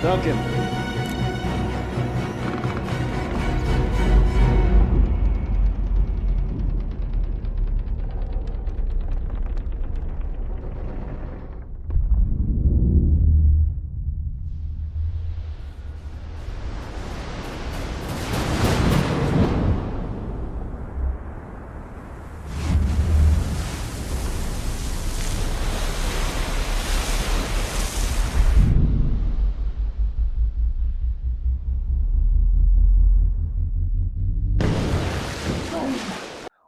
Duncan.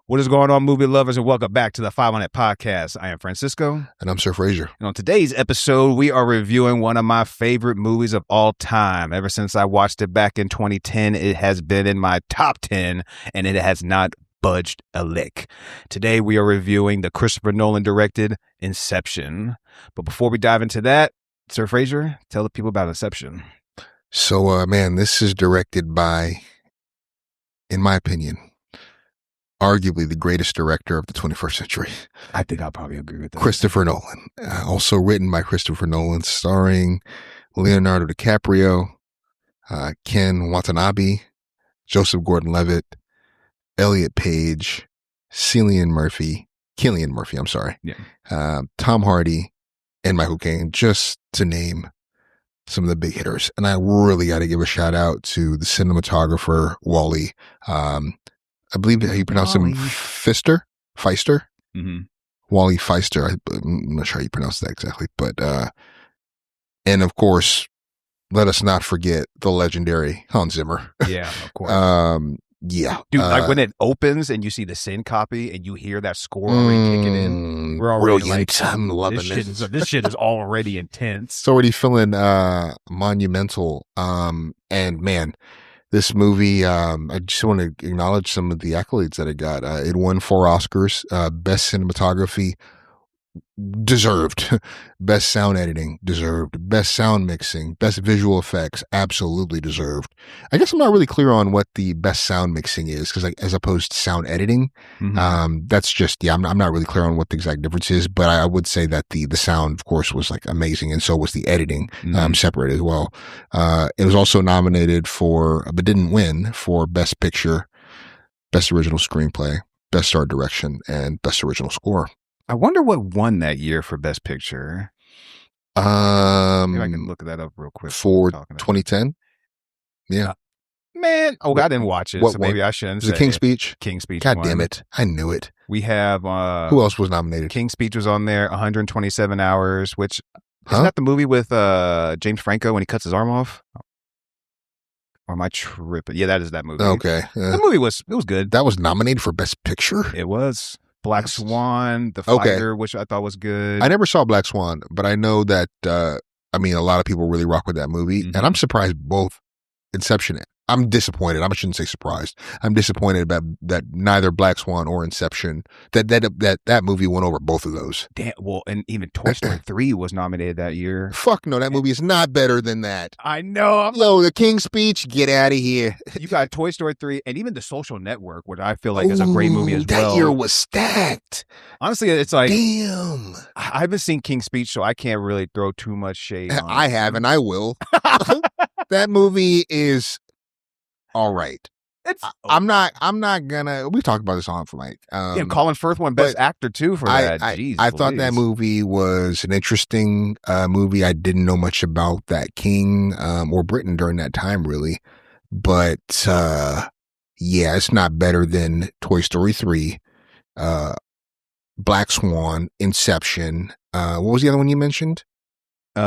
What is going on, movie lovers, and welcome back to the 500 Podcast. I am Francisco. And I'm Sir Fraser. And on today's episode, we are reviewing one of my favorite movies of all time. Ever since I watched it back in 2010, it has been in my top 10, and it has not budged a lick. Today, we are reviewing the Christopher Nolan directed Inception. But before we dive into that, Sir Fraser, tell the people about Inception. So, man, this is directed by, in my opinion, arguably the greatest director of the 21st century. I think I'll probably agree with that. Christopher Nolan. Also written by Christopher Nolan, starring Leonardo DiCaprio, Ken Watanabe, Joseph Gordon-Levitt, Elliot Page, Cillian Murphy, Tom Hardy, and Michael Caine, just to name some of the big hitters. And I really got to give a shout out to the cinematographer, Wally. I believe you pronounce him Pfister. Mm-hmm. Wally Pfister. I'm not sure how you pronounce that exactly, but and of course, let us not forget the legendary Hans Zimmer. Yeah, of course. Yeah, dude. Like when it opens and you see the Syncopy and you hear that score already kicking in, we're already brilliant. like, I'm loving this shit is already intense. It's already feeling monumental. And man, this movie, I just want to acknowledge some of the accolades that it got. It won 4 Oscars, Best Cinematography, deserved. Best Sound Editing, deserved. Best Sound Mixing, Best Visual Effects, absolutely deserved. I guess I'm not really clear on what the Best Sound Mixing is, because as opposed to Sound Editing, that's just, I'm not really clear on what the exact difference is, but I would say that the sound, of course, was like amazing, and so was the editing, separate as well. It was also nominated for, but didn't win, for Best Picture, Best Original Screenplay, Best Art Direction, and Best Original Score. I wonder what won that year for Best Picture. Maybe I can look that up real quick. For 2010? Yeah. Man. Oh, I didn't watch it, so maybe I shouldn't say it. King's Speech? King's Speech. God damn it. I knew it. We have... who else was nominated? King's Speech was on there, 127 Hours, which... Isn't that the movie with James Franco when he cuts his arm off? Or am I tripping? Yeah, that is that movie. Okay. The movie was good. That was nominated for Best Picture? It was. Black Swan, The Fighter, which I thought was good. I never saw Black Swan, but I know that, a lot of people really rock with that movie. And I'm surprised both Inception. I'm disappointed. I shouldn't say surprised. I'm disappointed about that neither Black Swan or Inception, that movie went over both of those. Damn, well, and even Toy Story 3 was nominated that year. Fuck no, that movie is not better than that. I know. The King's Speech, get out of here. You got Toy Story 3 and even The Social Network, which I feel like is a great movie as well. That year was stacked. Honestly, it's like, damn. I haven't seen King's Speech, so I can't really throw too much shade on I have, and I will. That movie is all right. I'm not gonna. We talked about this on for like. Colin Firth won Best Actor too for that. I thought that movie was an interesting movie. I didn't know much about that King or Britain during that time, really. But it's not better than Toy Story 3, Black Swan, Inception. What was the other one you mentioned?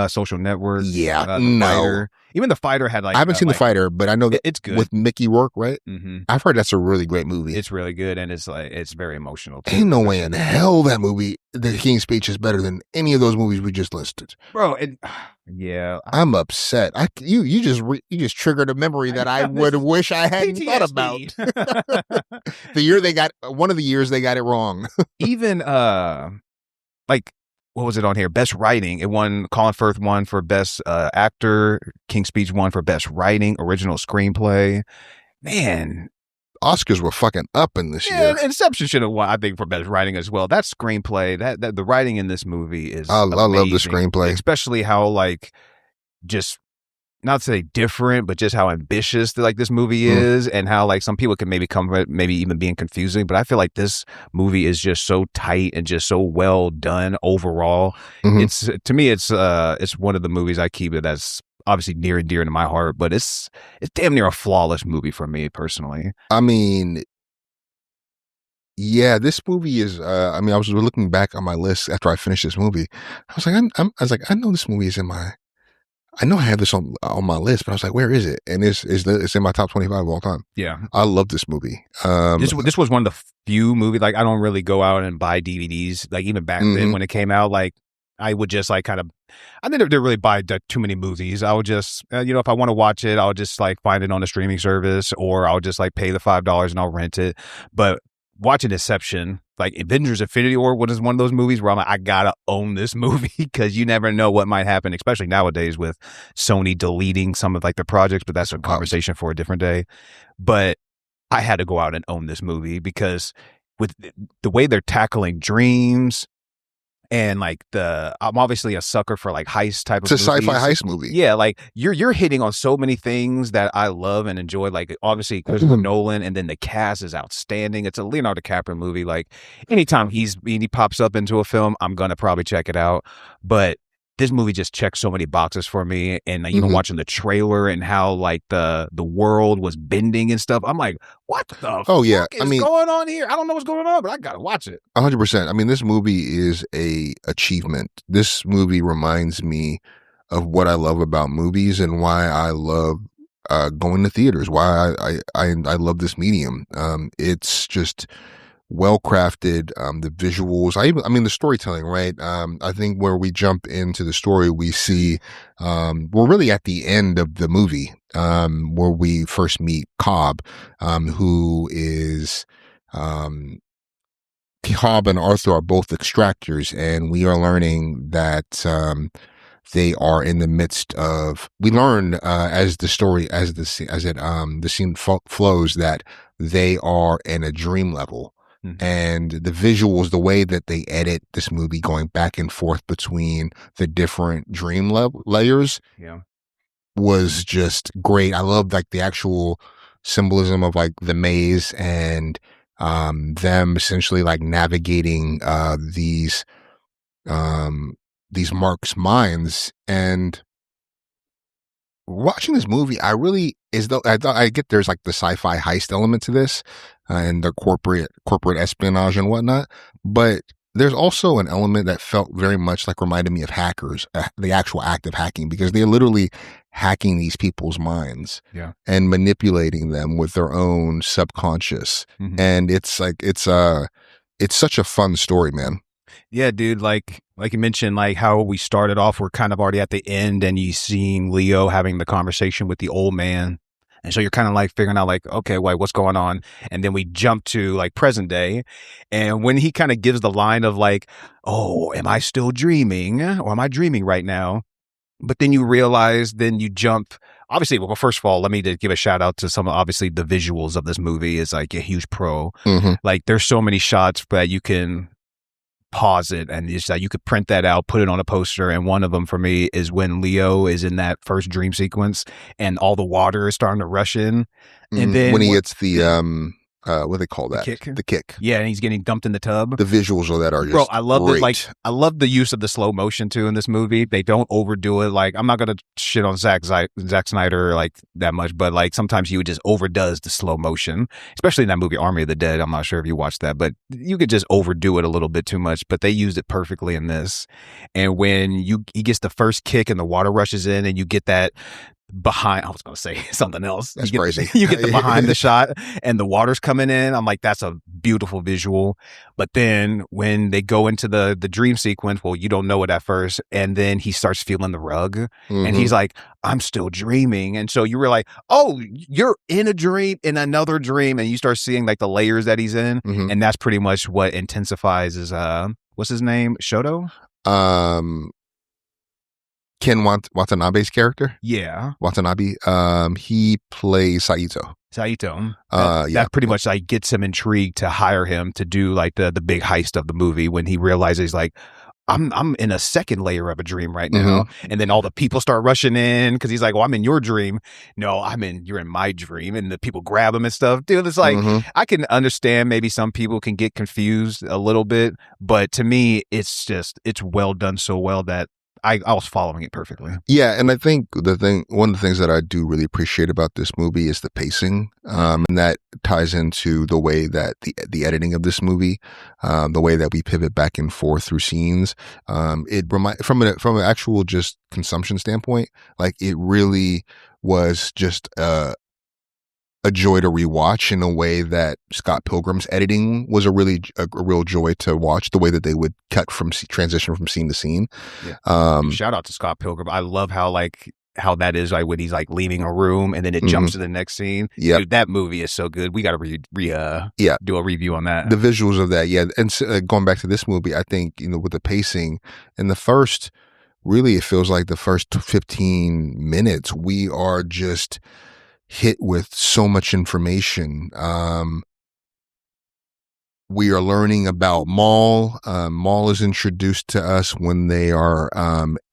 Social Network. Yeah, The Fighter. Even The Fighter had like... I haven't seen The Fighter, but I know that it's good. With Mickey Rourke, right? Mm-hmm. I've heard that's a really great movie. It's really good, and it's very emotional too. Ain't no way in hell that movie, The King's Speech, is better than any of those movies we just listed. Bro, yeah. I'm upset. You just triggered a memory that I would wish I hadn't PTSD. thought about. One of the years they got it wrong. Even like, what was it on here? Best Writing. It won. Colin Firth won for Best Actor. King's Speech won for Best Writing, Original Screenplay. Man, Oscars were fucking up in this year. Inception should have won, I think, for Best Writing as well. That screenplay, that the writing in this movie is I love the screenplay, especially how like just not to say different, but just how ambitious like this movie is, and how like some people can maybe come from it, maybe even being confusing. But I feel like this movie is just so tight and just so well done overall. It's, to me, it's one of the movies I keep it as obviously near and dear to my heart, but it's damn near a flawless movie for me personally. I mean, yeah, this movie is, I mean, I was looking back on my list after I finished this movie. I was like, I know this movie is I know I have this on my list, but I was like, where is it? And it's in my top 25 of all time. Yeah. I love this movie. This was one of the few movies, like I don't really go out and buy DVDs, like even back then when it came out, like I would just like kind of, I didn't really buy too many movies. I would just, if I want to watch it, I'll just like find it on a streaming service, or I'll just like pay the $5 and I'll rent it. But watching Inception, like Avengers Infinity War was one of those movies where I'm like, I gotta own this movie, because you never know what might happen, especially nowadays with Sony deleting some of like the projects, but that's a conversation for a different day. But I had to go out and own this movie, because with the way they're tackling dreams, and like I'm obviously a sucker for like heist type of movies. It's a sci-fi heist movie. Yeah, like you're hitting on so many things that I love and enjoy. Like obviously Christopher Nolan, and then the cast is outstanding. It's a Leonardo DiCaprio movie. Like anytime he pops up into a film, I'm gonna probably check it out. But this movie just checks so many boxes for me, and even watching the trailer and how like the world was bending and stuff, I'm like, what the fuck is going on here? I don't know what's going on, but I gotta watch it. 100%. I mean, this movie is a achievement. This movie reminds me of what I love about movies and why I love going to theaters. Why I love this medium. It's just well crafted, the visuals, I mean the storytelling, right? I think where we jump into the story, we see we're really at the end of the movie, where we first meet Cobb, who is Cobb and Arthur are both extractors, and we are learning that they are in the midst of, we learn as the story, the scene flows, that they are in a dream level. And the visuals, the way that they edit this movie, going back and forth between the different dream layers, was just great. I love like the actual symbolism of like the maze, and them essentially like navigating these Mark's minds. And watching this movie, I really, I get there's like the sci-fi heist element to this, and the corporate espionage and whatnot, but there's also an element that felt very much like, reminded me of hackers, the actual act of hacking, because they're literally hacking these people's minds and manipulating them with their own subconscious. And it's like, it's such a fun story, man. Yeah, dude, like you mentioned, like how we started off, we're kind of already at the end, and you seen Leo having the conversation with the old man. And so you're kind of like figuring out like, okay, wait, what's going on? And then we jump to like present day. And when he kind of gives the line of like, oh, am I still dreaming, or am I dreaming right now? But then you realize, then you jump. Obviously, well, first of all, let me just give a shout out to some, obviously the visuals of this movie is like a huge pro. Like there's so many shots that you can pause it, and it's like you could print that out, put it on a poster. And one of them for me is when Leo is in that first dream sequence and all the water is starting to rush in, and then when he gets the what do they call that? The kick. Yeah, and he's getting dumped in the tub. The visuals of that are just Bro, I love great. it. Like I love the use of the slow motion too in this movie. They don't overdo it. Like I'm not gonna shit on Zack Snyder like that much, but like sometimes he would just overdoes the slow motion, especially in that movie Army of the Dead. I'm not sure if you watched that, but you could just overdo it a little bit too much. But they used it perfectly in this. And when he gets the first kick and the water rushes in, and you get that behind, I was going to say something else. That's crazy. You get the behind the shot and the water's coming in. I'm like, that's a beautiful visual. But then when they go into the dream sequence, well, you don't know it at first. And then he starts feeling the rug and he's like, I'm still dreaming. And so you were like, oh, you're in a dream, in another dream. And you start seeing like the layers that he's in. And that's pretty much what intensifies his, what's his name? Shoto? Ken Watanabe's character? Yeah. Watanabe. He plays Saito. That pretty much like gets him intrigued to hire him to do like the big heist of the movie, when he realizes like, I'm in a second layer of a dream right now. And then all the people start rushing in because he's like, well, I'm in your dream. No, you're in my dream. And the people grab him and stuff. Dude, it's like, I can understand maybe some people can get confused a little bit, but to me, it's well done so well that I was following it perfectly. Yeah, and I think one of the things that I do really appreciate about this movie is the pacing, and that ties into the way that the editing of this movie, the way that we pivot back and forth through scenes. From an actual just consumption standpoint, like it really was just a joy to rewatch in a way that Scott Pilgrim's editing was a real joy to watch, the way that they would transition from scene to scene. Yeah. Shout out to Scott Pilgrim. I love how that is like when he's like leaving a room and then it jumps to the next scene. Yeah. Dude, that movie is so good. We got to do a review on that. The visuals of that. Yeah. And going back to this movie, I think, with the pacing and it feels like the first 15 minutes, we are just hit with so much information. We are learning about Maul. Maul is introduced to us when they are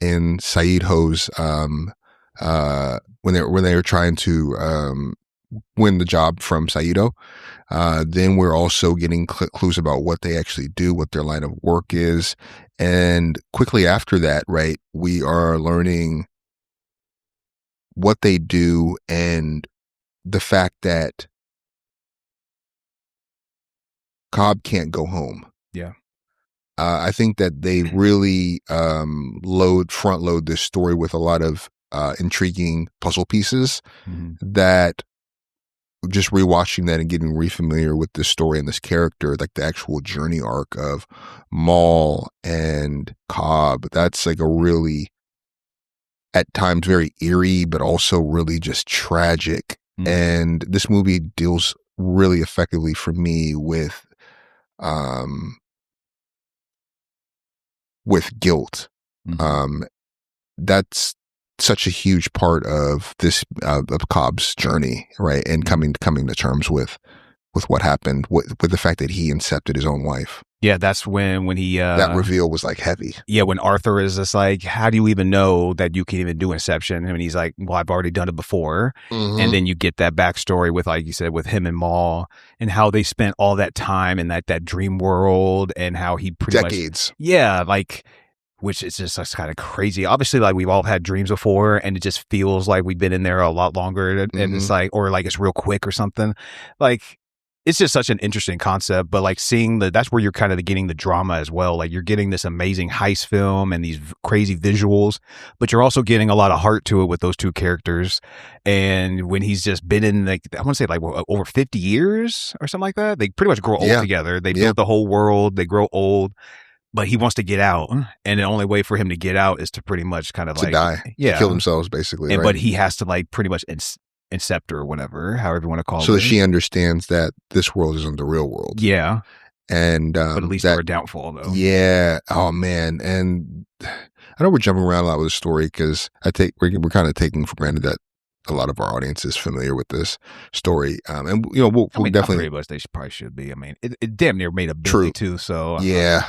in Saito's when they are trying to win the job from Saito. Then we're also getting clues about what they actually do, what their line of work is, and quickly after that, right, we are learning what they do and the fact that Cobb can't go home. Yeah. I think that they really front load this story with a lot of intriguing puzzle pieces that just rewatching that and getting refamiliar with this story and this character, like the actual journey arc of Maul and Cobb, that's like a really, at times, very eerie, but also really just tragic. And this movie deals really effectively for me with guilt. That's such a huge part of this of Cobb's journey, right? And coming to terms with what happened, with the fact that he incepted his own wife. Yeah, that's when he that reveal was like heavy. Yeah, when Arthur is just like, how do you even know that you can even do Inception? And he's like, well, I've already done it before. And then you get that backstory with, like you said, with him and Maul and how they spent all that time in that dream world and how he decades. Which is just kind of crazy. Obviously, like we've all had dreams before and it just feels like we've been in there a lot longer and it's like, or like it's real quick or something. Like, it's just such an interesting concept, but like seeing that's where you're kind of getting the drama as well. Like you're getting this amazing heist film and these crazy visuals, but you're also getting a lot of heart to it with those two characters. And when he's just been in, like, I want to say like over 50 years or something like that, they pretty much grow old together. They build the whole world, they grow old, but he wants to get out. And the only way for him to get out is to pretty much kind of to die, kill themselves basically. And, right? But he has to like pretty much Inceptor or whatever, however you want to call it. So that she understands that this world isn't the real world. Yeah. And but at least for a downfall though. Yeah. Oh man. And I know we're jumping around a lot with the story because we're kind of taking for granted that a lot of our audience is familiar with this story. And we'll definitely, they probably should be. I mean, it damn near made a billion too. So yeah.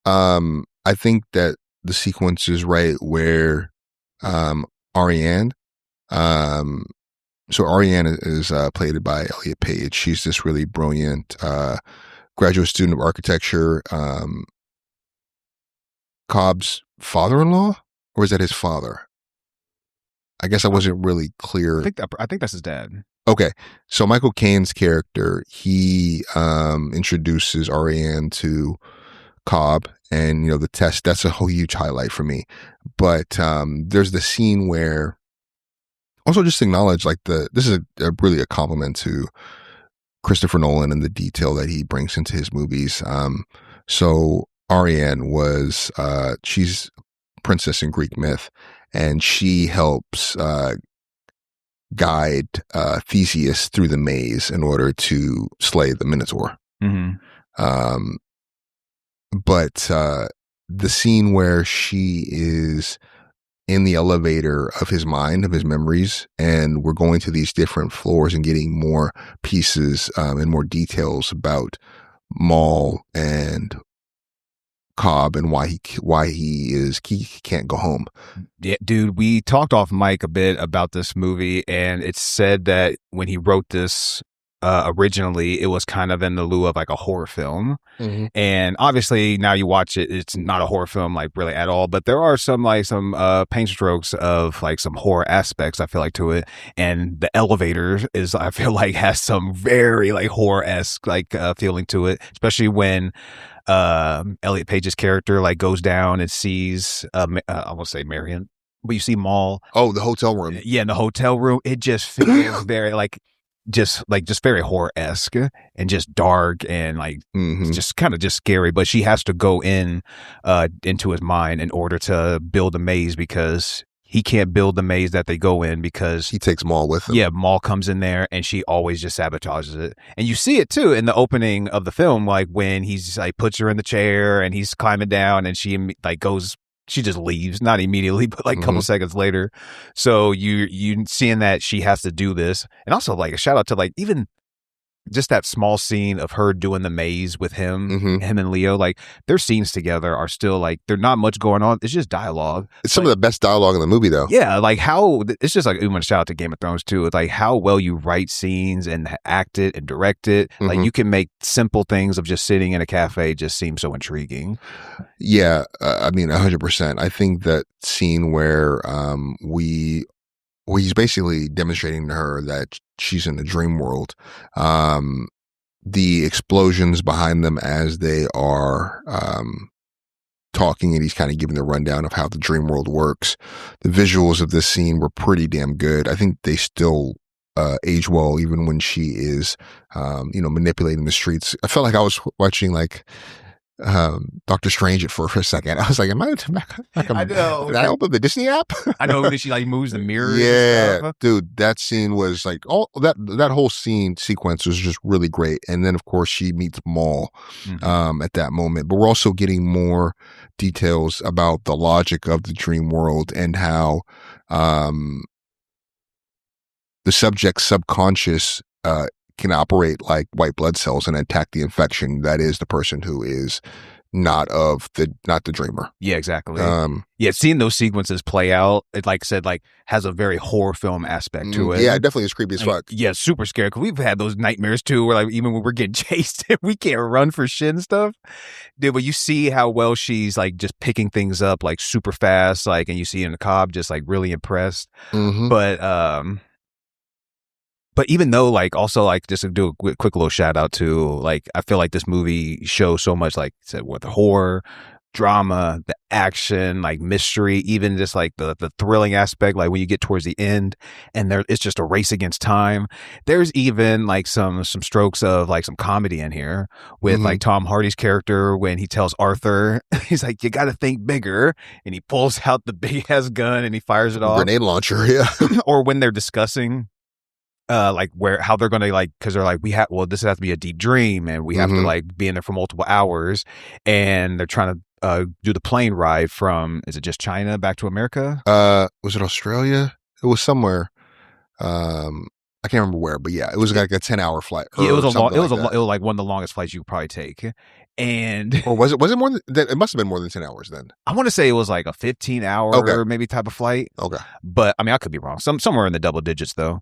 I think that the sequence is right where Ariane, so Ariane is played by Elliot Page. She's this really brilliant graduate student of architecture. Cobb's father-in-law, or is that his father? I guess I wasn't really clear. I think that's his dad. Okay, so Michael Caine's character, he introduces Ariane to Cobb, and the test. That's a whole huge highlight for me. But there's the scene where. Also, just acknowledge this is really a compliment to Christopher Nolan and the detail that he brings into his movies. So Ariane was she's a princess in Greek myth, and she helps guide Theseus through the maze in order to slay the Minotaur. But the scene where she is in the elevator of his mind, of his memories, and we're going to these different floors and getting more pieces and more details about Maul and Cobb and why he can't go home. Yeah, dude, we talked off mic a bit about this movie, and it's said that when he wrote this originally, it was kind of in the lieu of like a horror film. Mm-hmm. And obviously now you watch it, it's not a horror film like really at all, but there are some paint strokes of like some horror aspects I feel like to it. And the elevator is, I feel like, has some very like horror-esque like feeling to it, especially when Elliot Page's character like goes down and sees I won't say Marion, but you see Maul. Oh, the hotel room. Yeah, in the hotel room. It just feels very just very horror-esque and just dark and like just kind of just scary. But she has to go into his mind in order to build a maze, because he can't build the maze that they go in because he takes Maul with him. Yeah, Maul comes in there and she always just sabotages it. And you see it too in the opening of the film, like when he's like puts her in the chair and he's climbing down and she like goes, she just leaves, not immediately, but like a couple seconds later. So you seeing that she has to do this. And also like a shout out to like even just that small scene of her doing the maze with him and Leo, like their scenes together are still like, they're not much going on. It's just dialogue. It's some of the best dialogue in the movie though. Yeah. Like how, it's just like, even a shout out to Game of Thrones too. It's like how well you write scenes and act it and direct it. Like you can make simple things of just sitting in a cafe just seem so intriguing. Yeah. I mean, 100%. I think that scene where he's basically demonstrating to her that she's in the dream world. The explosions behind them as they are talking, and he's kind of giving the rundown of how the dream world works. The visuals of this scene were pretty damn good. I think they still age well, even when she is, manipulating the streets. I felt like I was watching like Doctor Strange for a second. I was like, am I I know. Did I open the Disney app? I know that she like moves the mirrors. Yeah, dude, that scene was like that whole scene sequence was just really great. And then of course she meets Maul at that moment. But we're also getting more details about the logic of the dream world and how the subject's subconscious can operate like white blood cells and attack the infection that is the person who is not the dreamer. Yeah, exactly. Yeah, seeing those sequences play out, it like I said, like has a very horror film aspect to it. Yeah, it definitely is creepy as fuck. Yeah, super scary, because we've had those nightmares too, where like even when we're getting chased, we can't run for shit and stuff. Dude, but you see how well she's like just picking things up like super fast, like, and you see in the Cobb just like really impressed. But even though, like, also, like, just to do a quick little shout out to, like, I feel like this movie shows so much, like, said, with the horror, drama, the action, like, mystery, even just, like, the thrilling aspect, like, when you get towards the end, and it's just a race against time. There's even, like, some strokes of, like, some comedy in here with, like, Tom Hardy's character when he tells Arthur, he's like, you got to think bigger, and he pulls out the big-ass gun and he fires it off. Grenade launcher, yeah. Or when they're discussing like how they're going to like, because they're like, this has to be a deep dream and we have to like be in there for multiple hours, and they're trying to do the plane ride from, is it just China back to America? Was it Australia? It was somewhere. I can't remember where, but yeah, it was like a 10-hour flight. Yeah, it was like one of the longest flights you could probably take. And or was it more than that? It must have been more than 10 hours then. I want to say it was like a 15-hour maybe type of flight. Okay. But I mean, I could be wrong. Somewhere in the double digits though.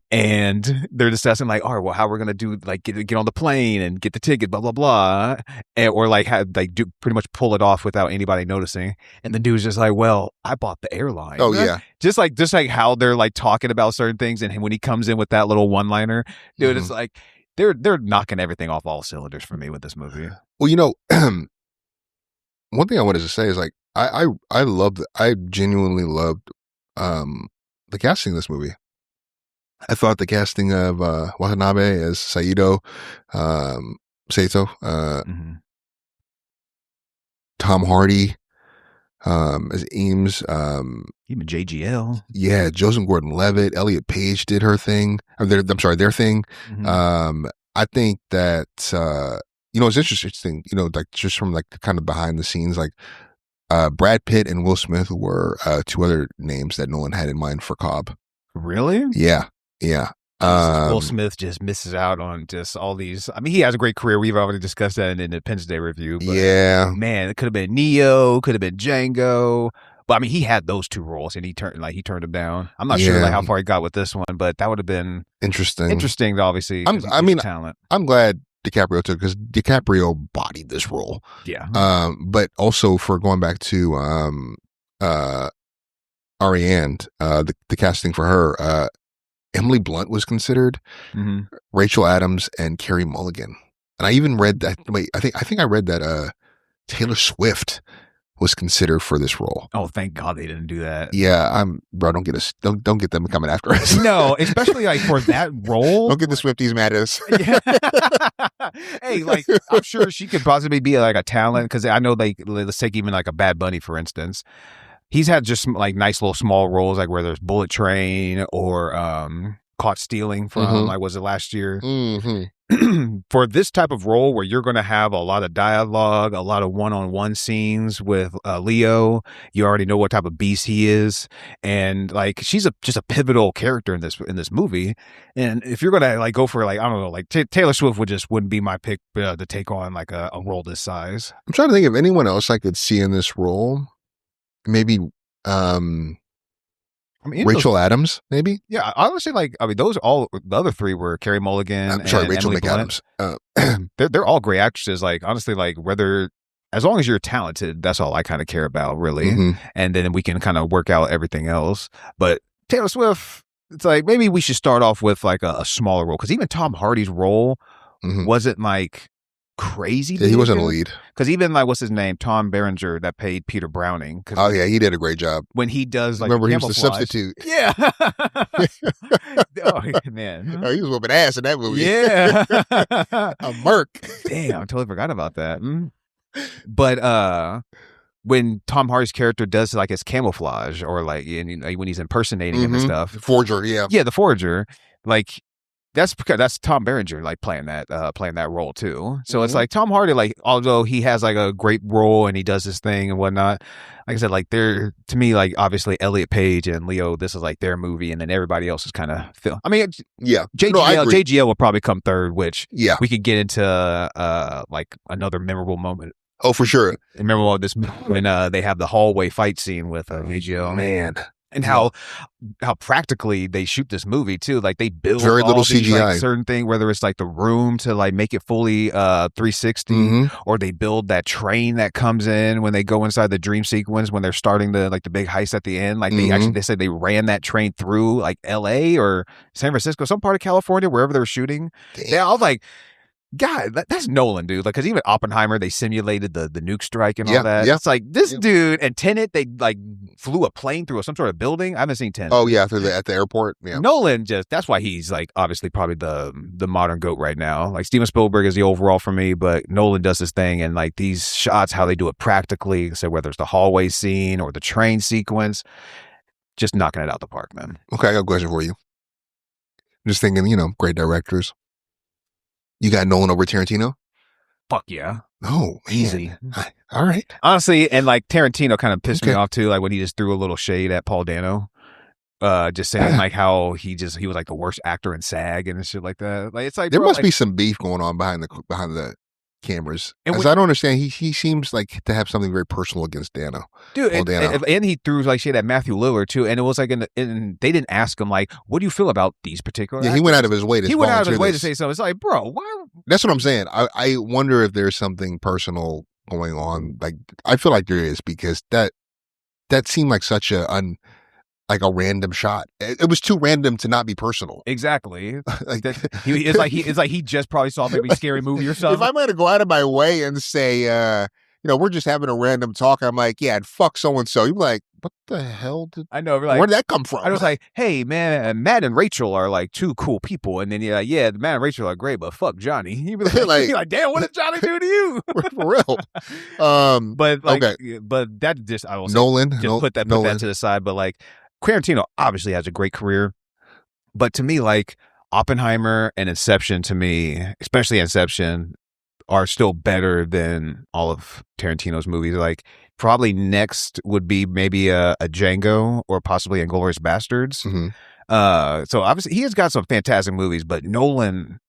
And they're discussing like, all right, well, how we're going to do, like, get on the plane and get the ticket, blah, blah, blah. Or like do pretty much pull it off without anybody noticing. And the dude's just like, well, I bought the airline. Oh yeah. Just like how they're like talking about certain things. And when he comes in with that little one-liner, dude, it's like, they're knocking everything off all cylinders for me with this movie. Well, one thing I wanted to say is like I genuinely loved the casting of this movie. I thought the casting of Watanabe as Saito, Tom Hardy as Eames, even JGL, yeah, Joseph Gordon-Levitt, Elliot Page did their thing. Their thing. I think that it's interesting. Like just from like kind of behind the scenes, like Brad Pitt and Will Smith were two other names that Nolan had in mind for Cobb. Really? Yeah. Will Smith just misses out on just all these. I mean, he has a great career. We've already discussed that in the Independence Day review. But man, it could have been Neo, could have been Django. But I mean, he had those two roles, and he turned them down. I'm not sure how far he got with this one, but that would have been interesting. Interesting, obviously. Talent. I'm glad DiCaprio took, because DiCaprio bodied this role. Yeah. But also, for going back to Ariane, the casting for her, Emily Blunt was considered, Rachel Adams, and Carey Mulligan. And I even read that. Wait, I think I read that Taylor Swift was considered for this role. Oh, thank God they didn't do that. Yeah, don't get them coming after us. No, especially like for that role. Don't get the Swifties mad at us. Hey, like, I'm sure she could possibly be like a talent, because I know, like, let's take even like a Bad Bunny, for instance. He's had just like nice little small roles, like where there's Bullet Train or Caught Stealing from like, was it last year? For this type of role where you're going to have a lot of dialogue, a lot of one-on-one scenes with Leo, you already know what type of beast he is, and like she's just a pivotal character in this movie. And if you're going to like go for like, I don't know, like Taylor Swift wouldn't be my pick to take on like a role this size. I'm trying to think of anyone else I could see in this role. Maybe Rachel Adams, maybe. Yeah, honestly, like, I mean, those all the other three were Carey Mulligan. Rachel Emily McAdams. They're all great actresses. Like, honestly, like, whether, as long as you're talented, that's all I kind of care about, really. And then we can kind of work out everything else. But Taylor Swift, it's like, maybe we should start off with like a smaller role, because even Tom Hardy's role wasn't like crazy. Yeah, he wasn't a lead. Because even like, what's his name, Tom Berenger, that played Peter Browning. Oh yeah, he did a great job. When he does like, remember he was the substitute. Yeah. Oh man. Oh, he was whooping ass in that movie. Yeah. A merc. Damn, I totally forgot about that. But when Tom Hardy's character does like his camouflage, or like when he's impersonating him and stuff, Forger, yeah, the Forger, like. That's Tom Berenger like playing that role too. So it's like Tom Hardy, like, although he has like a great role and he does his thing and whatnot, like I said, like, they're, to me, like, obviously Elliot Page and Leo, this is like their movie, and then everybody else is kind of I mean, JGL will probably come third, which we could get into like another memorable moment. Oh, for sure. Remember this when they have the hallway fight scene with JGL, man. And how practically they shoot this movie too. Like, they build very little CGI, like, certain thing, whether it's like the room to like make it fully 360, or they build that train that comes in when they go inside the dream sequence when they're starting the big heist at the end. Like, they said they ran that train through like LA or San Francisco, some part of California, wherever they were shooting. Yeah, I was like, God, that's Nolan, dude. Like, because even Oppenheimer, they simulated the nuke strike and all that. It's like, this dude, and Tenet, they like flew a plane through some sort of building. I haven't seen Tenet. Oh yeah, at the airport. Yeah. Nolan that's why he's like obviously probably the modern GOAT right now. Like, Steven Spielberg is the overall for me, but Nolan does his thing, and like these shots, how they do it practically. So whether it's the hallway scene or the train sequence, just knocking it out the park, man. Okay, I got a question for you. I'm just thinking, great directors. You got Nolan over Tarantino? Fuck yeah. Oh, man. Easy. All right. Honestly, and like Tarantino kind of pissed me off too, like when he just threw a little shade at Paul Dano. Just saying like how he was like the worst actor in SAG and shit like that. Like, it's like, there must be some beef going on behind the cameras, because I don't understand. He seems like to have something very personal against Dano, dude. And he threw like shit at Matthew Lillard too, and it was like, and they didn't ask him like, what do you feel about these particular actors? He went out of his way to say something. It's like, bro, why? That's what I'm saying. I wonder if there's something personal going on. Like, I feel like there is, because that seemed like such like a random shot. It was too random to not be personal. Exactly. Like that, it's like he just probably saw maybe a scary movie or something. If I'm going to go out of my way and say, we're just having a random talk, I'm like, yeah, and fuck so and so. You're like, what the hell I know. Like, where'd that come from? I was like, hey man, Matt and Rachel are like two cool people, and then you're like, yeah, Matt and Rachel are great, but fuck Johnny. You'd be like, damn, what did Johnny do to you? For real. But like, but that just, I will say, Nolan, put that to the side. But like, Tarantino obviously has a great career, but to me, like, Oppenheimer and Inception, to me, especially Inception, are still better than all of Tarantino's movies. Like, probably next would be maybe a Django or possibly Inglourious Bastards. So obviously he has got some fantastic movies, but Nolan,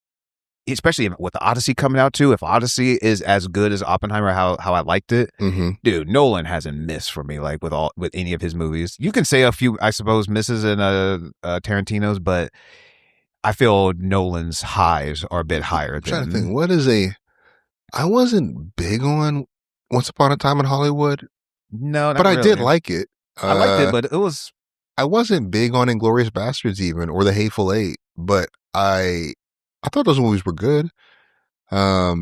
especially with the Odyssey coming out too, if Odyssey is as good as Oppenheimer, how I liked it, dude, Nolan hasn't missed for me like with any of his movies. You can say a few, I suppose, misses in Tarantino's, but I feel Nolan's highs are a bit higher. I'm trying to think. I wasn't big on Once Upon a Time in Hollywood. No, but I did like it. I liked it, but it was. I wasn't big on Inglourious Bastards even, or The Hateful Eight, but I thought those movies were good. I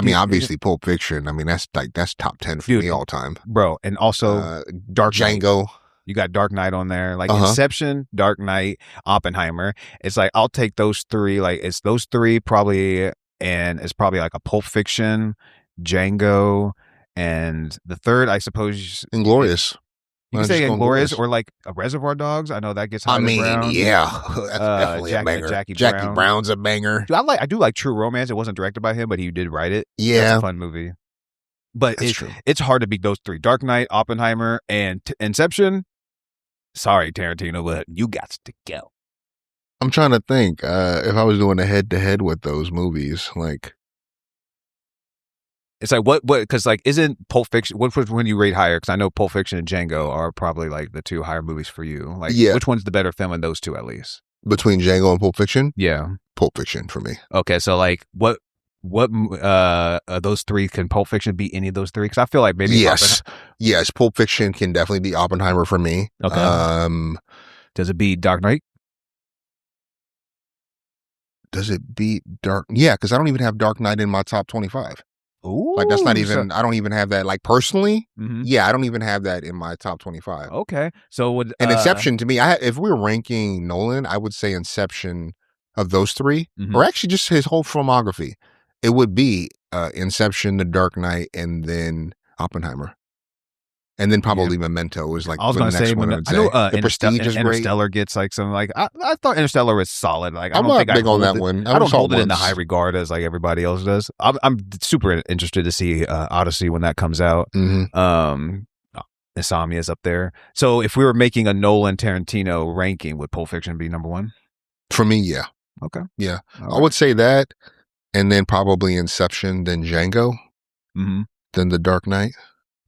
mean, obviously, Pulp Fiction. I mean, that's top 10 for me all time, bro. And also, Django. You got Dark Knight on there, like Inception, Dark Knight, Oppenheimer. It's like I'll take those three. Like it's those three probably, and it's probably like a Pulp Fiction, Django, and the third, I suppose, Inglourious. You can say Inglourious or like a Reservoir Dogs. I know that gets high. I mean, yeah, that's definitely a banger. Jackie Brown's a banger. Dude, I do like True Romance. It wasn't directed by him, but he did write it. Yeah, that's a fun movie. But it's hard to beat those three: Dark Knight, Oppenheimer, and Inception. Sorry, Tarantino, but you got to go. I'm trying to think if I was doing a head-to-head with those movies, like. It's like what because like isn't Pulp Fiction what when you rate higher, because I know Pulp Fiction and Django are probably like the two higher movies for you, like which one's the better film in those two at least between Django and Pulp Fiction? Yeah, Pulp Fiction for me. Okay, so like what those three, can Pulp Fiction beat any of those three? Because I feel like maybe yes Pulp Fiction can definitely beat Oppenheimer for me. Okay. Does it beat Dark Knight? Does it beat Dark? Yeah, because I don't even have Dark Knight in my top 25. Ooh, like that's not even. I don't even have that. Like personally, yeah, I don't even have that in my top 25. Okay, so would and Inception to me, if we were ranking Nolan, I would say Inception of those three, or actually just his whole filmography, it would be Inception, The Dark Knight, and then Oppenheimer. And then probably Memento is like I was going to say. I know The Prestige is great. Interstellar gets like some like I thought Interstellar was solid. Like I'm not big on that one. I don't hold it in the high regard as like everybody else does. I'm super interested to see Odyssey when that comes out. Insomnia is up there. So if we were making a Nolan Tarantino ranking, would Pulp Fiction be number one? For me, yeah. Okay. Yeah, I would say that, and then probably Inception, then Django, then The Dark Knight.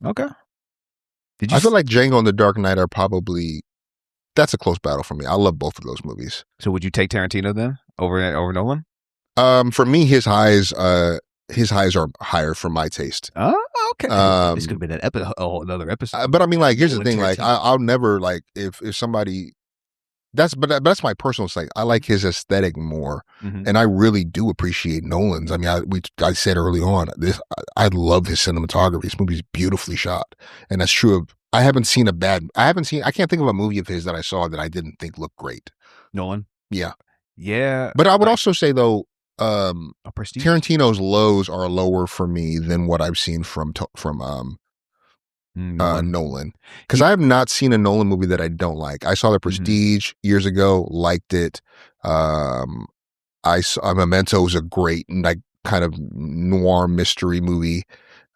Okay. I feel like Django and The Dark Knight are probably, that's a close battle for me. I love both of those movies. So would you take Tarantino then over Nolan? For me, his highs are higher for my taste. Oh, okay. This could have been another episode. But I mean, like, here's the thing: like, I'll never like if somebody. That's my personal side. I like his aesthetic more, and I really do appreciate Nolan's. I mean, I said early on I love his cinematography. This movie's beautifully shot, and that's true of. I can't think of a movie of his that I saw that I didn't think looked great. Nolan, yeah. But I would also say though, Tarantino's lows are lower for me than what I've seen from Nolan, because I have not seen a Nolan movie that I don't like. I saw The Prestige years ago, liked it. I saw Memento was a great like kind of noir mystery movie.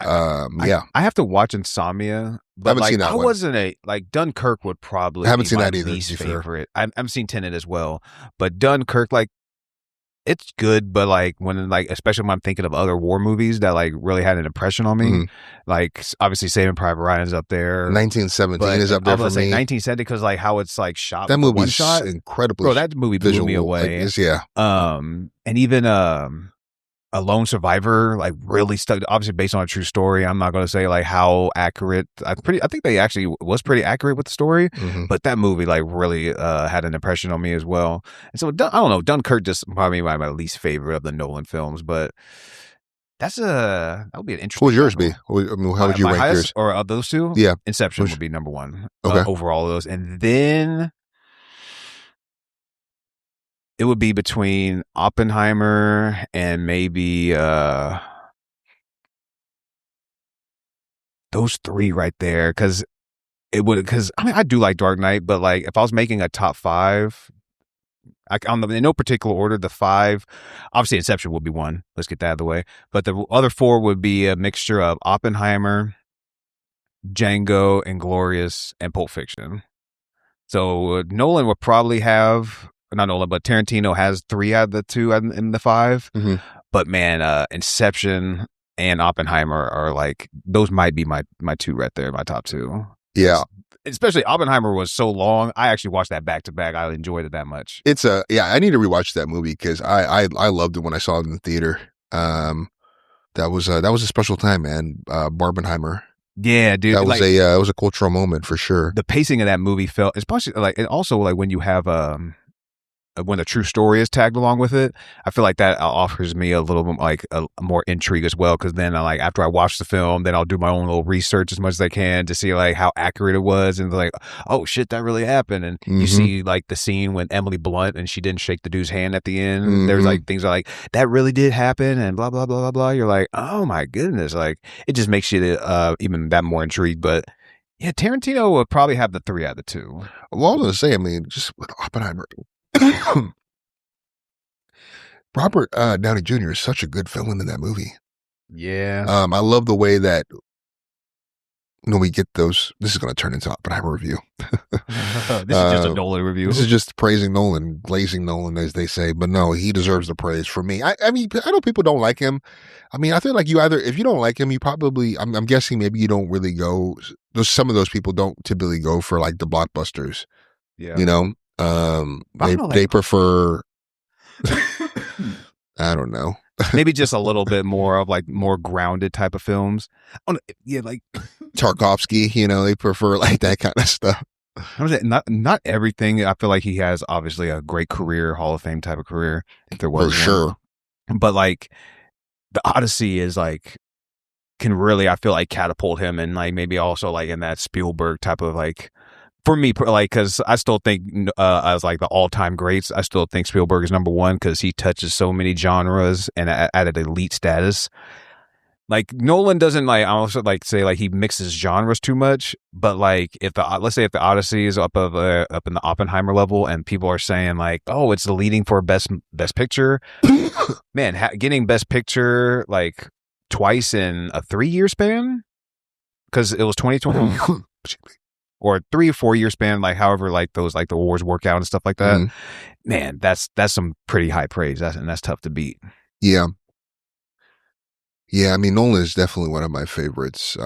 I have to watch Insomnia, but I haven't seen that I one. wasn't Dunkirk would probably. I haven't seen my that either. Least favorite. I haven't seen Tenet as well, but Dunkirk it's good, but like when especially when I'm thinking of other war movies that like really had an impression on me, like obviously Saving Private Ryan's up there. 1917 is up there for me. 1970 because like how it's like shot. That movie is incredibly. Bro, that movie blew me away. And even A Lone Survivor like really stuck. Obviously based on a true story. I'm not going to say like how accurate. I think they actually was pretty accurate with the story, but that movie like really had an impression on me as well. And so I don't know. Dunkirk just probably my least favorite of the Nolan films, but that would be an interesting. What would yours be? How would you rank yours? Or of those two? Yeah, Inception would be number one. Okay. Overall of those, and then. It would be between Oppenheimer and maybe those three right there. Because I mean, I do like Dark Knight, but like if I was making a top five, in no particular order, the five, obviously Inception would be one. Let's get that out of the way. But the other four would be a mixture of Oppenheimer, Django, Inglourious, and Pulp Fiction. So Nolan would probably have, not Nolan, but Tarantino has 3 out of the 2 in the 5. Mm-hmm. But man, Inception and Oppenheimer are like, those might be my 2 right there, my top 2. Yeah. Especially Oppenheimer was so long. I actually watched that back to back. I enjoyed it that much. I need to rewatch that movie because I loved it when I saw it in the theater. That was a special time, man. Barbenheimer. Yeah, dude. That was it was a cultural moment for sure. The pacing of that movie felt, especially like, and also like when you have when the true story is tagged along with it, I feel like that offers me a little bit like a more intrigue as well. Because then, like after I watch the film, then I'll do my own little research as much as I can to see like how accurate it was, and like, oh shit, that really happened. And you see like the scene when Emily Blunt and she didn't shake the dude's hand at the end. There's like things like that really did happen, and blah blah blah blah blah. You're like, oh my goodness, like it just makes you even that more intrigued. But yeah, Tarantino would probably have the 3 out of the 2. Well, I was gonna say, I mean, just with Oppenheimer. Robert Downey Jr. is such a good villain in that movie. Yeah. I love the way that we get those. This is going to turn into Oppenheimer review. This is just a Nolan review. This is just praising Nolan, glazing Nolan, as they say. But no, he deserves the praise for me. I mean, I know people don't like him. I mean, I feel like if you don't like him, you probably, I'm guessing maybe you don't really go. Some of those people don't typically go for like the blockbusters. Yeah. You know? They prefer I don't know. Maybe just a little bit more of like more grounded type of films. Yeah, like Tarkovsky, they prefer like that kind of stuff. I'm saying not everything. I feel like he has obviously a great career, Hall of Fame type of career, if there was for sure. But like the Odyssey is like can really, I feel like, catapult him, and like maybe also like in that Spielberg type of like. For me, like, because I still think as like the all-time greats, I still think Spielberg is number 1 because he touches so many genres and at an elite status. Like Nolan doesn't like. I also like say like he mixes genres too much. But like let's say if the Odyssey is up in the Oppenheimer level, and people are saying like, oh, it's the leading for best picture. Man, getting best picture like twice in a 3-year span because it was 2020. Or 3 or 4 year span, like however, like those like the awards work out and stuff like that. Man, that's some pretty high praise. That's tough to beat. Yeah. I mean, Nolan is definitely one of my favorites.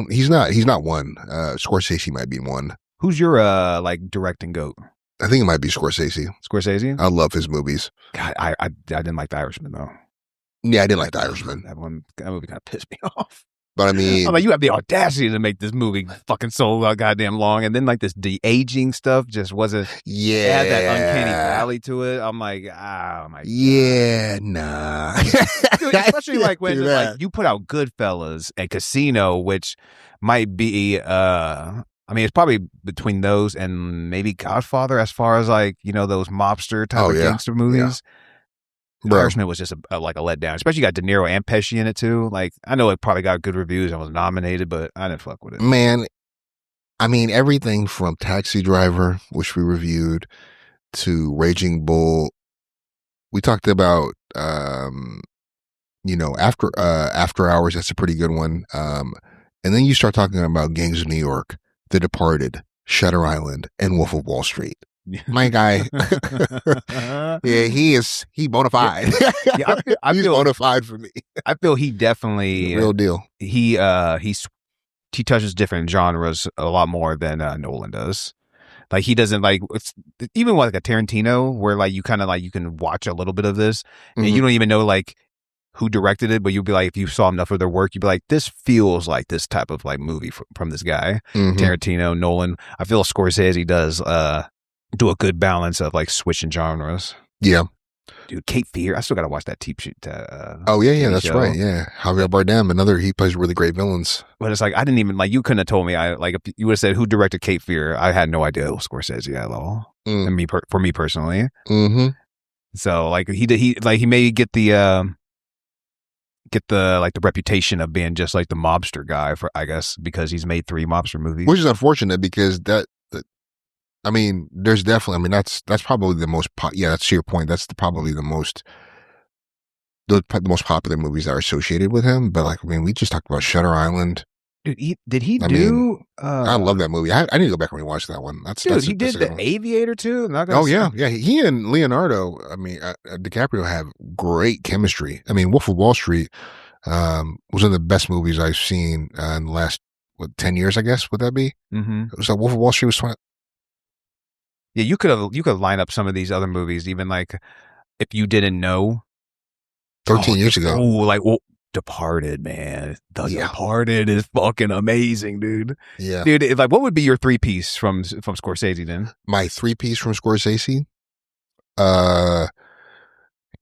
He's not one. Scorsese might be one. Who's your like directing goat? I think it might be Scorsese. Scorsese? I love his movies. God, I didn't like The Irishman though. Yeah, I didn't like The Irishman. That movie kind of pissed me off. But I mean, I'm like, you have the audacity to make this movie fucking so goddamn long, and then like this de-aging stuff just wasn't. Yeah, it had that uncanny valley to it. I'm like, oh my god. Yeah, nah. Dude, especially like when like you put out Goodfellas and Casino, which might be I mean, it's probably between those and maybe Godfather as far as like those mobster type of gangster movies. Yeah. The Irishman was just like a letdown. Especially you got De Niro and Pesci in it too. Like I know it probably got good reviews and was nominated, but I didn't fuck with it. Man, I mean everything from Taxi Driver, which we reviewed, to Raging Bull. We talked about After Hours. That's a pretty good one. And then you start talking about Gangs of New York, The Departed, Shutter Island, and Wolf of Wall Street. My guy. Yeah, he bona fide. Yeah, I he's feel bona fide for me. I feel he definitely real deal. He touches different genres a lot more than Nolan does. Like he doesn't like even like a Tarantino where like you kind of like you can watch a little bit of this and you don't even know like who directed it, but you'll be like, if you saw enough of their work, you'd be like, this feels like this type of like movie from this guy. Tarantino, Nolan. I feel Scorsese does do a good balance of like switching genres. Yeah. Dude, Cape Fear. I still got to watch that TV shoot. That's right. Yeah. Javier Bardem, he plays really great villains. But it's like, I didn't even, like, you couldn't have told me, if you would have said who directed Cape Fear, I had no idea it was Scorsese at all. And for me personally. So, like, he may get the reputation of being just like the mobster guy I guess, because he's made 3 mobster movies. Which is unfortunate because there's definitely, that's probably the most, that's to your point. That's probably the most popular movies that are associated with him. But like, we just talked about Shutter Island, Dude, did he I do? I love that movie. I need to go back and rewatch that one. He did The Aviator too. Yeah. He and Leonardo. DiCaprio have great chemistry. Wolf of Wall Street was one of the best movies I've seen in the last 10 years. I guess would that be? Mm-hmm. It was like Wolf of Wall Street was 20. Yeah, you could line up some of these other movies, even like if you didn't know. 13 years ago. Departed, man. Departed is fucking amazing, dude. Yeah. Dude, like, what would be your three-piece from Scorsese then? My three-piece from Scorsese?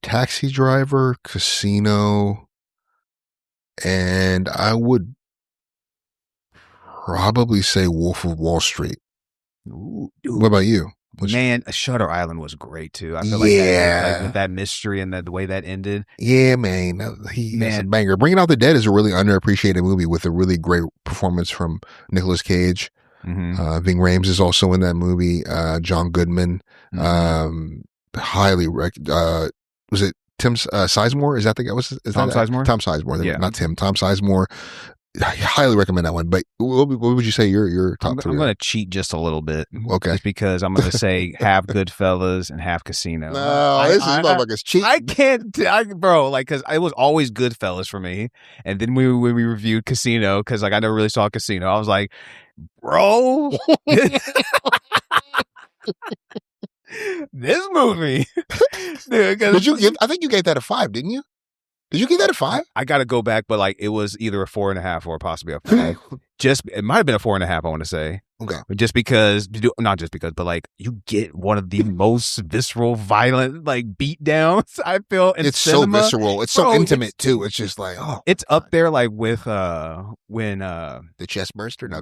Taxi Driver, Casino, and I would probably say Wolf of Wall Streat. Ooh, what about you? Man, Shutter Island was great too. I feel like with that mystery and the way that ended. Yeah, man. He's a banger. Bringing Out the Dead is a really underappreciated movie with a really great performance from Nicolas Cage. Mm-hmm. Ving Rhames is also in that movie. John Goodman. Mm-hmm. Was it Tim Sizemore? Is that the guy? Tom Sizemore? Tom Sizemore. Yeah. Not Tim. Tom Sizemore. I highly recommend that one. But what would you say your top three? I'm going to cheat just a little bit. Okay. Just because I'm going to say half Goodfellas and half Casino. No, this is motherfuckers cheating. I can't, bro, like, because it was always Goodfellas for me. And then when we reviewed Casino, because like I never really saw Casino, I was like, bro, this movie. Dude, I think you gave that a 5, didn't you? Did you give that a 5? I got to go back, but like it was either a 4.5 or possibly a 5. It might have been a 4.5. I want to say. Okay. Not just because, but like you get one of the most visceral, violent like beatdowns. I feel in it's cinema. So visceral. It's so intimate too. It's just like it's up there like with when the chest burster. No.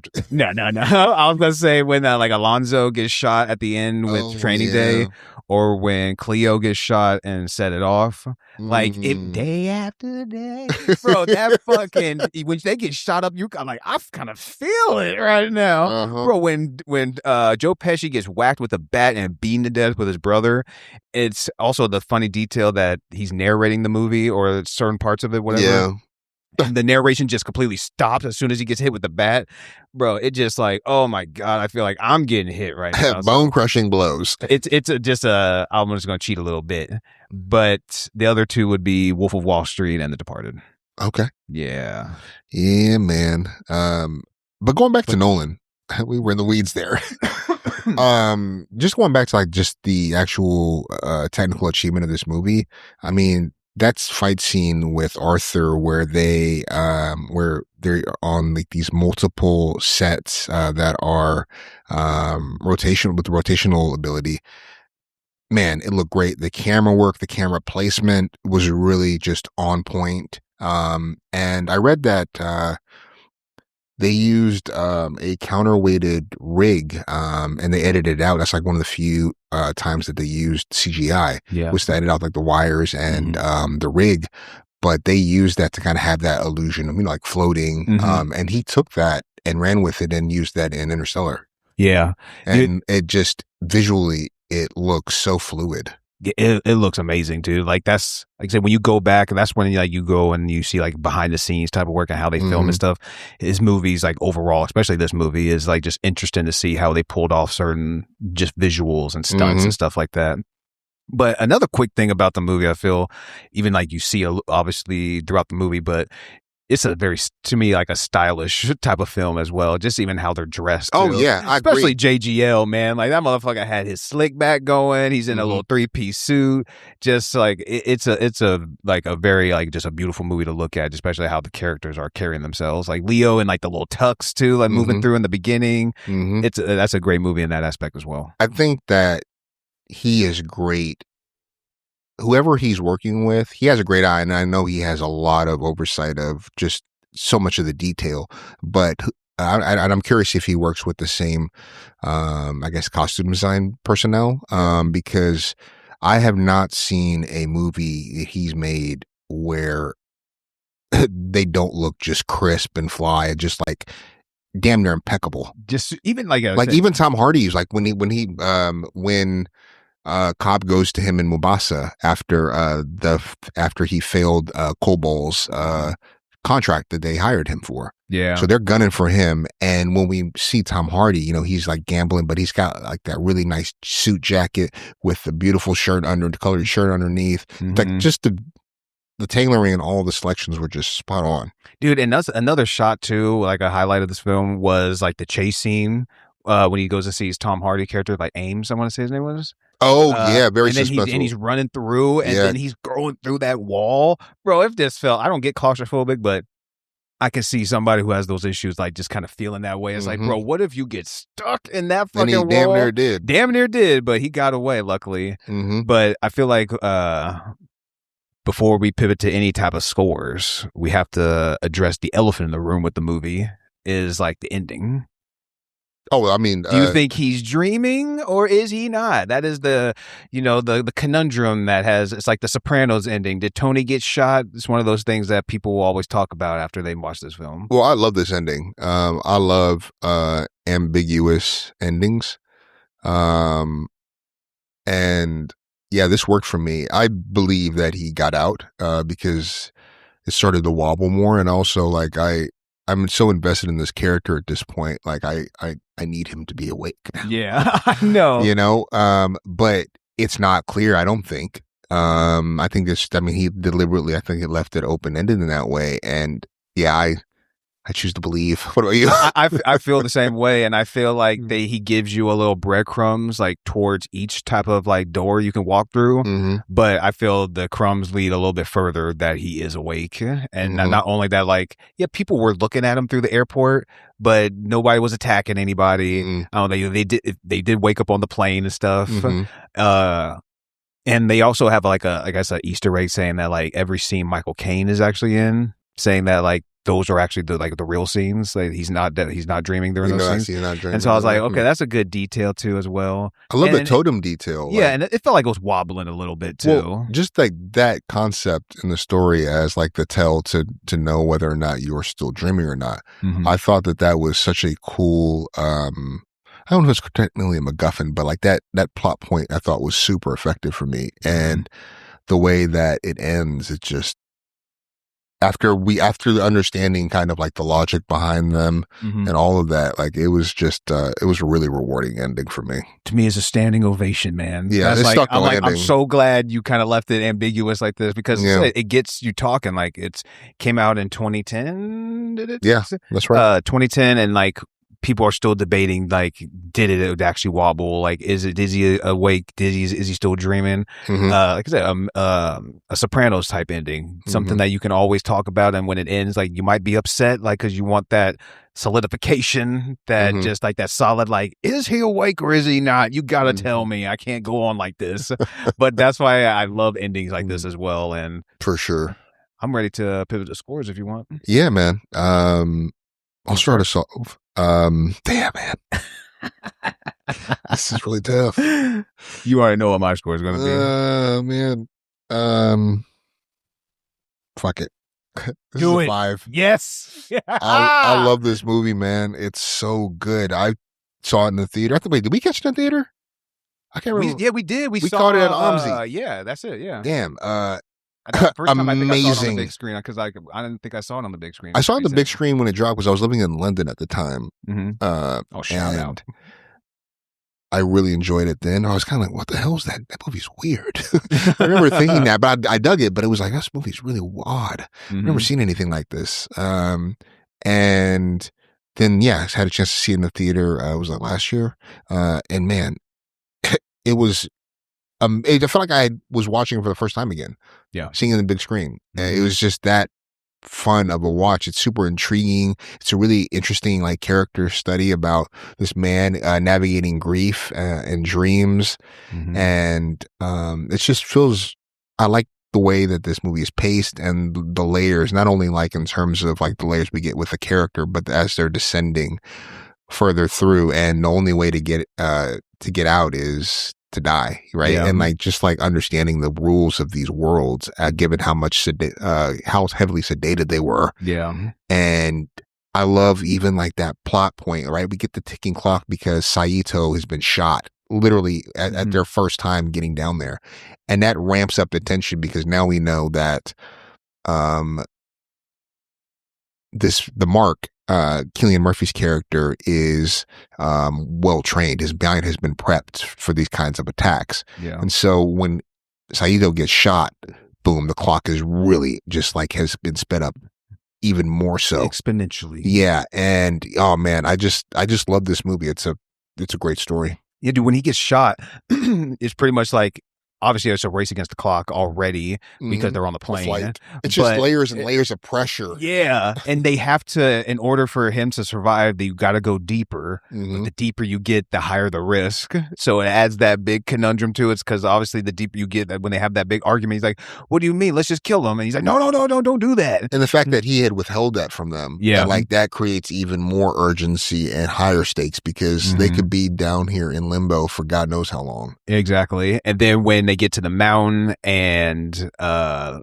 I was gonna say when like Alonzo gets shot at the end with Training Day, or when Cleo gets shot and Set It Off. Like if day after day, bro, that fucking when they get shot up, I'm like I kind of feel it right now, bro. When Joe Pesci gets whacked with a bat and beaten to death with his brother, it's also the funny detail that he's narrating the movie or certain parts of it, whatever. Yeah. And the narration just completely stops as soon as he gets hit with the bat, bro. It just like, oh my god, I feel like I'm getting hit right now. Bone crushing blows. I'm just gonna cheat a little bit, but the other two would be Wolf of Wall Street and The Departed. Okay. Yeah, man. But going back to Nolan, we were in the weeds there. Just going back to like just the actual technical achievement of this movie. I mean, that's fight scene with Arthur where they're on like these multiple sets that are rotational ability. Man, it looked great. The camera work, the camera placement was really just on point. And I read that they used a counterweighted rig and they edited it out. That's like one of the few times that they used CGI, was to edit out like the wires and the rig. But they used that to kind of have that illusion of, like floating. And he took that and ran with it and used that in Interstellar. Yeah. And it just visually, it looks so fluid. It looks amazing, dude. Like that's like I said, when you go back, and that's when like you go and you see like behind the scenes type of work and how they film and stuff. His movies, like overall, especially this movie, is like just interesting to see how they pulled off certain just visuals and stunts and stuff like that. But another quick thing about the movie, I feel, even like you see obviously throughout the movie, but it's a very, to me, like a stylish type of film as well. Just even how they're dressed. Oh, yeah. I Especially agree. JGL, man. Like that motherfucker had his slick back going. He's in a little 3-piece suit. Just like, it's a like a very, like just a beautiful movie to look at, especially how the characters are carrying themselves. Like Leo and like the little tux too, like moving through in the beginning. That's a great movie in that aspect as well. I think that he is great. Whoever he's working with, he has a great eye, and I know he has a lot of oversight of just so much of the detail. But I'm curious if he works with the same, I guess, costume design personnel, because I have not seen a movie that he's made where they don't look just crisp and fly, just like damn near impeccable. Just even like even Tom Hardy's like when Cobb goes to him in Mombasa after he failed Cole Bowles contract that they hired him for. Yeah. So they're gunning for him. And when we see Tom Hardy, you know, he's like gambling, but he's got like that really nice suit jacket with the beautiful colored shirt underneath. Mm-hmm. Like just the tailoring and all the selections were just spot on. Dude, and that's another shot too, like a highlight of this film was like the chase scene when he goes to see his Tom Hardy character, like Ames, I want to say his name was. Oh, yeah, very and then suspenseful. he's running through, and then he's going through that wall. Bro, if this felt, I don't get claustrophobic, but I can see somebody who has those issues, like just kind of feeling that way. It's like, bro, what if you get stuck in that fucking wall? Damn near did. Damn near did, but he got away, luckily. But I feel like before we pivot to any type of scores, we have to address the elephant in the room with the movie is like the ending. Oh, I mean, do you think he's dreaming or is he not? That is the conundrum that it's like the Sopranos ending. Did Tony get shot? It's one of those things that people will always talk about after they watch this film. Well, I love this ending. I love ambiguous endings. And yeah, this worked for me. I believe that he got out because it started to wobble more, and also like I'm so invested in this character at this point. Like I need him to be awake. Yeah, I know. You know, but it's not clear. I don't think. I think he deliberately, I think it left it open ended in that way. And yeah, I choose to believe. What about you? I feel the same way, and I feel like he gives you a little breadcrumbs like towards each type of like door you can walk through. But I feel the crumbs lead a little bit further that he is awake, and not only that, like people were looking at him through the airport, but nobody was attacking anybody. I don't know, they did wake up on the plane and stuff. And they also have like I guess an Easter egg saying that like every scene Michael Caine is actually in, saying that like those are actually the real scenes. Like he's not dreaming during those scenes. He's not dreaming. And so I was like, okay, that's a good detail too as well. I love the totem detail. Yeah, and it felt like it was wobbling a little bit too. Well, just like that concept in the story as like the tell to know whether or not you are still dreaming or not. I thought that was such a cool. I don't know if it's technically a MacGuffin, but like that plot point I thought was super effective for me, and the way that it ends, it just. After the understanding kind of like the logic behind them and all of that, like it was just it was a really rewarding ending for me. To me, it's a standing ovation, man. Yeah, I'm so glad you kind of left it ambiguous like this because it gets you talking. Like it came out in 2010, did it? Yeah, that's right. 2010, and like people are still debating, like, did it actually wobble? Like, is he awake? Is he still dreaming? Like I said, a Sopranos type ending, something that you can always talk about. And when it ends, like, you might be upset, like, because you want that solidification, that just like that solid, like, is he awake or is he not? You got to tell me. I can't go on like this. But that's why I love endings like this as well. And for sure, I'm ready to pivot to scores if you want. Yeah, man. I'll start us off. Damn, man. This is really tough. You already know what my score is going to be. Man. Fuck it. This is a 5. Yes. I love this movie, man. It's so good. I saw it in the theater. Wait, did we catch it in the theater? I can't remember. We did. We caught it at OMSI. Yeah, that's it. Yeah. Damn. First time I think I saw it on the big screen because I didn't think I saw it on the big screen. I saw it on the big screen when it dropped because I was living in London at the time. Shout out. I really enjoyed it then. I was kind of like, what the hell is that? That movie's weird. I remember thinking that, but I dug it, but it was like, this movie's really odd. I've never seen anything like this. And then, I had a chance to see it in the theater. It was like last year. And man, it was, I felt like I was watching it for the first time again. Yeah. Seeing it in the big screen. It was just that fun of a watch. It's super intriguing. It's a really interesting like character study about this man navigating grief and dreams. And it just feels, I like the way that this movie is paced and the layers, not only like in terms of like the layers we get with the character, but as they're descending further through, and the only way to get out is to die, right? And like just like understanding the rules of these worlds, given how much how heavily sedated they were. And I love even like that plot point, right? We get the ticking clock because Saito has been shot literally at their first time getting down there, and that ramps up the tension because now we know that the Mark, Cillian Murphy's character is well trained. His mind has been prepped for these kinds of attacks. Yeah. And so when Saito gets shot, boom, the clock is really just like has been sped up even more so. Exponentially. Yeah. And oh man, I just love this movie. It's a great story. Yeah, dude, when he gets shot, it's pretty much like, obviously it's a race against the clock already because they're on the plane. It's just layers and layers of pressure. Yeah. And they have to, in order for him to survive, you got to go deeper. But the deeper you get, the higher the risk. So it adds that big conundrum to it, because obviously the deeper you get, when they have that big argument, he's like, what do you mean? Let's just kill him. And he's like, no, don't do that. And the fact that he had withheld that from them, that creates even more urgency and higher stakes, because they could be down here in limbo for God knows how long. Exactly. And then when they get to the mountain, and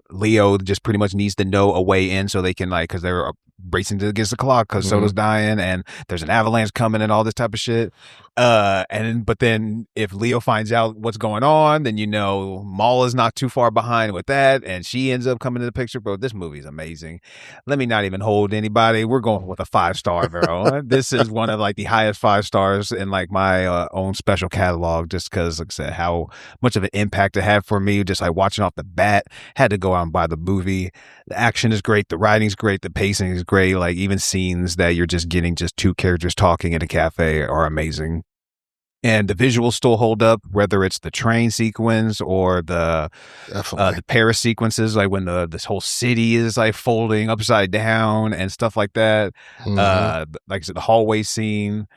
Leo just pretty much needs to know a way in so they can, like, because they're racing against the clock because Soto's dying and there's an avalanche coming and all this type of shit. But then if Leo finds out what's going on, then Mala's not too far behind with that, and she ends up coming to the picture. Bro, this movie's amazing. Let me not even hold anybody. We're going with a 5-star, bro. This is one of like the highest 5 stars in like my own special catalog, just because, like I said, how much of an impact it had for me. Just like watching off the bat, had to go out and buy the movie. The action is great, the writing's great, the pacing is great. Like even scenes that you're just getting just 2 characters talking in a cafe are amazing. And the visuals still hold up, whether it's the train sequence or the Paris sequences, like when this whole city is like folding upside down and stuff like that. Like I said, the hallway scene.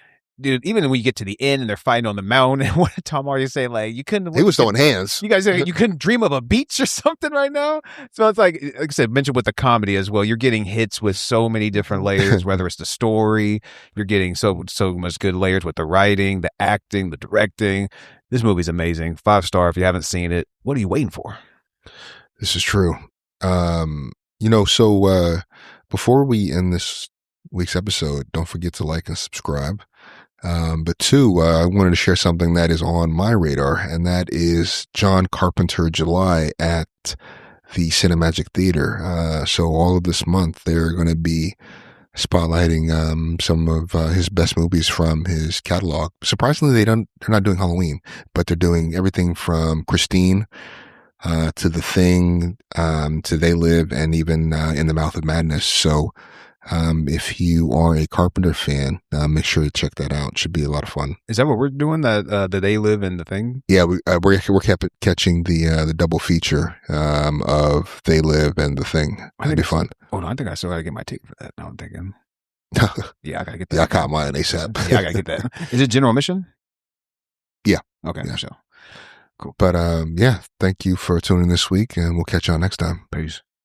Dude, even when you get to the end and they're fighting on the mountain, and what did Tom Hardy say? Like, you couldn't. He was throwing hands. You guys, you couldn't dream of a beach or something right now. So it's like I said, mentioned with the comedy as well. You're getting hits with so many different layers. Whether it's the story, you're getting so much good layers with the writing, the acting, the directing. This movie's amazing. 5-star. If you haven't seen it, what are you waiting for? This is true. So before we end this week's episode, don't forget to like and subscribe. But 2, I wanted to share something that is on my radar, and that is John Carpenter July at the Cinemagic Theater. So all of this month, they're going to be spotlighting some of his best movies from his catalog. Surprisingly, they're not doing Halloween, but they're doing everything from Christine to The Thing, to They Live, and even In the Mouth of Madness. So if you are a Carpenter fan, make sure to check that out. It should be a lot of fun. Is that what we're doing? That They Live in The Thing? Yeah, we're catching the double feature of They Live and The Thing. It'll be fun. Hold on, I think I still gotta get my ticket for that. No, I'm thinking. Yeah, I gotta get that. Yeah, I caught mine ASAP. Yeah, I gotta get that. Is it general admission? Yeah. Okay. Yeah. So cool. But thank you for tuning in this week, and we'll catch y'all next time. Peace.